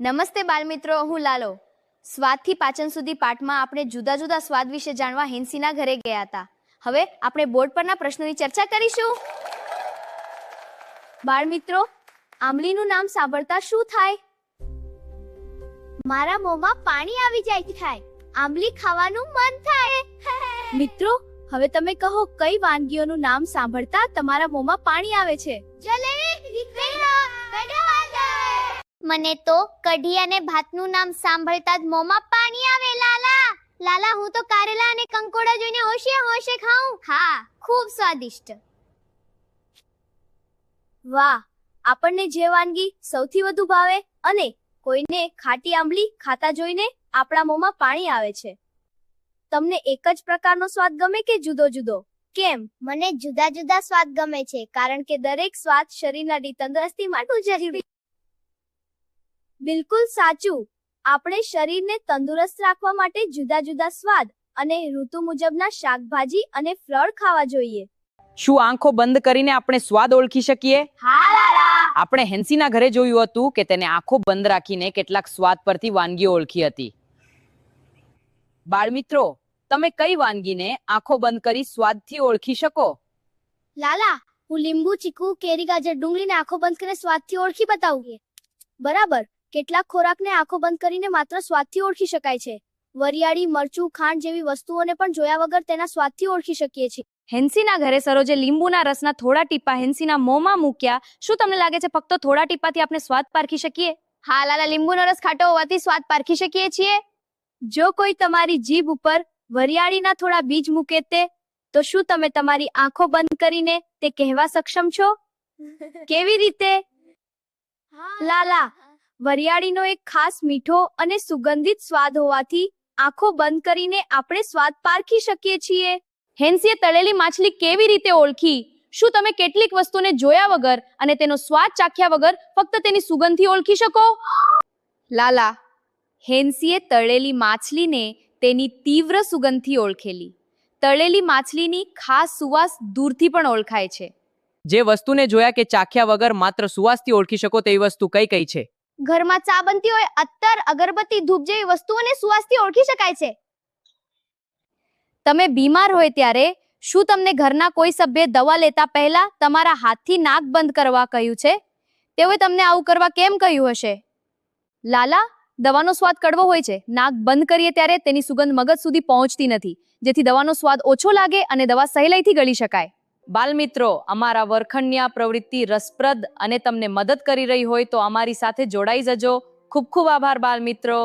નમસ્તે બાળમિત્રો, હું લાલો. સ્વાદથી પાચન સુધી પાઠમાં આપણે જુદા જુદા સ્વાદ વિશે જાણવા હેન્સીના ઘરે ગયા હતા. હવે આપણે બોર્ડ પરના પ્રશ્નોની ચર્ચા કરીશું. બાળમિત્રો, આંબલીનું નામ સાંભળતા શું થાય? મારા મોંમાં પાણી આવી જાય થાય. આંબલી ખાવાનું મન થાય. મિત્રો, હવે તમે કહો, કઈ વાનગીઓનું નામ સાંભળતા તમારા મોંમાં પાણી આવે છે? જલેબી, મને તો કઢી અને ભાતનું નામ સાંભળતા જ મોંમાં પાણી આવે. લાલા, હું તો કારેલા અને કંકોડા જોઈને હોશે હોશે ખાઉં. હા, ખૂબ સ્વાદિષ્ટ. વાહ, આપણને જે વાનગી સૌથી વધુ ભાવે અને કોઈને ખાટી આંબલી ખાતા જોઈને આપણા મોંમાં પાણી આવે છે. તમને એક જ પ્રકારનો સ્વાદ ગમે કે જુદો જુદો? કેમ? મને જુદા જુદા સ્વાદ ગમે છે, કારણ કે દરેક સ્વાદ શરીરના તંદુરસ્તી માટે જરૂરી. બિલકુલ સાચું. આપણે શરીરને તંદુરસ્ત રાખવા માટે જુદા જુદા સ્વાદ અને ઋતુ મુજબના શાકભાજી અને ફળ ખાવા જોઈએ. શું આંખો બંધ કરીને આપણે સ્વાદ ઓળખી શકીએ? હા લાલા. આપણે હેન્સીના ઘરે જોયું હતું કે તેને આંખો બંધ રાખીને કેટલાક સ્વાદ પરથી વાનગીઓ ઓળખી હતી. બાળમિત્રો, તમે કઈ વાનગીને આંખો બંધ કરી સ્વાદથી ઓળખી શકો? લાલા, હું લીંબુ, ચીકુ, કેરી, ગાજર, ડુંગળીને આંખો બંધ કરીને સ્વાદથી ઓળખી બતાવું. બરાબર. કેટલાક ખોરાકને આંખો બંધ કરીને માત્ર સ્વાદથી ઓળખી શકાય છે. વરિયાળી, મરચું, ખાંડ જેવી વસ્તુઓને પણ જોયા વગર તેના સ્વાદથી ઓળખી શકીએ છીએ. હેન્સીના ઘરે સરોજે લીંબુના રસના થોડા ટીપા હેન્સીના મોંમાં મૂક્યા. શું તમને લાગે છે ફક્ત થોડા ટીપાથી આપણે સ્વાદ પારખી શકીએ? હા લાલા, લીંબુનો રસ ખાટો હોવાથી સ્વાદ પારખી શકીએ છીએ. જો કોઈ તમારી જીભ ઉપર વરિયાળીના થોડા બીજ મૂકે તો શું તમે તમારી આંખો બંધ કરીને તે કહેવા સક્ષમ છો? કેવી રીતે? લાલા, વરિયાળીનો એક ખાસ મીઠો અને સુગંધિત સ્વાદ હોવાથી આંખો બંધ કરીને આપણે સ્વાદ પારખી શકીએ છીએ. હેન્સીએ તળેલી માછલી કેવી રીતે ઓળખી? શું તમે કેટલીક વસ્તુને જોયા વગર અને તેનો સ્વાદ ચાખ્યા વગર ફક્ત તેની સુગંધથી ઓળખી શકો? લાલા, હેન્સીએ તળેલી માછલીને તેની તીવ્ર સુગંધથી ઓળખેલી. તળેલી માછલીની ખાસ સુવાસ દૂરથી પણ ઓળખાય છે. જે વસ્તુને જોયા કે ચાખ્યા વગર માત્ર સુવાસથી ઓળખી શકો તેવી વસ્તુ કઈ કઈ છે? ઘરમાં ચા બનતી હોય, અત્તર, અગરબત્તી, ધૂપ જેવી વસ્તુઓને સુવાસથી ઓળખી શકાય છે. તમે બીમાર હોય ત્યારે શું તમને ઘરના કોઈ સભ્યે દવા લેતા પહેલા તમારા હાથથી નાક બંધ કરવા કહ્યું છે? તેઓએ તમને આવું કરવા કેમ કહ્યું હશે? લાલા, દવાનો સ્વાદ કડવો હોય છે. નાક બંધ કરીએ ત્યારે તેની સુગંધ મગજ સુધી પહોંચતી નથી, જેથી દવાનો સ્વાદ ઓછો લાગે અને દવા સહેલાઈથી ગળી શકાય. બાલમિત્રો, અમારા વર્ગખંડની આ પ્રવૃત્તિ રસપ્રદ અને તમને મદદ કરી રહી હોય તો અમારી સાથે જોડાઈ જજો. ખૂબ ખૂબ આભાર બાલમિત્રો.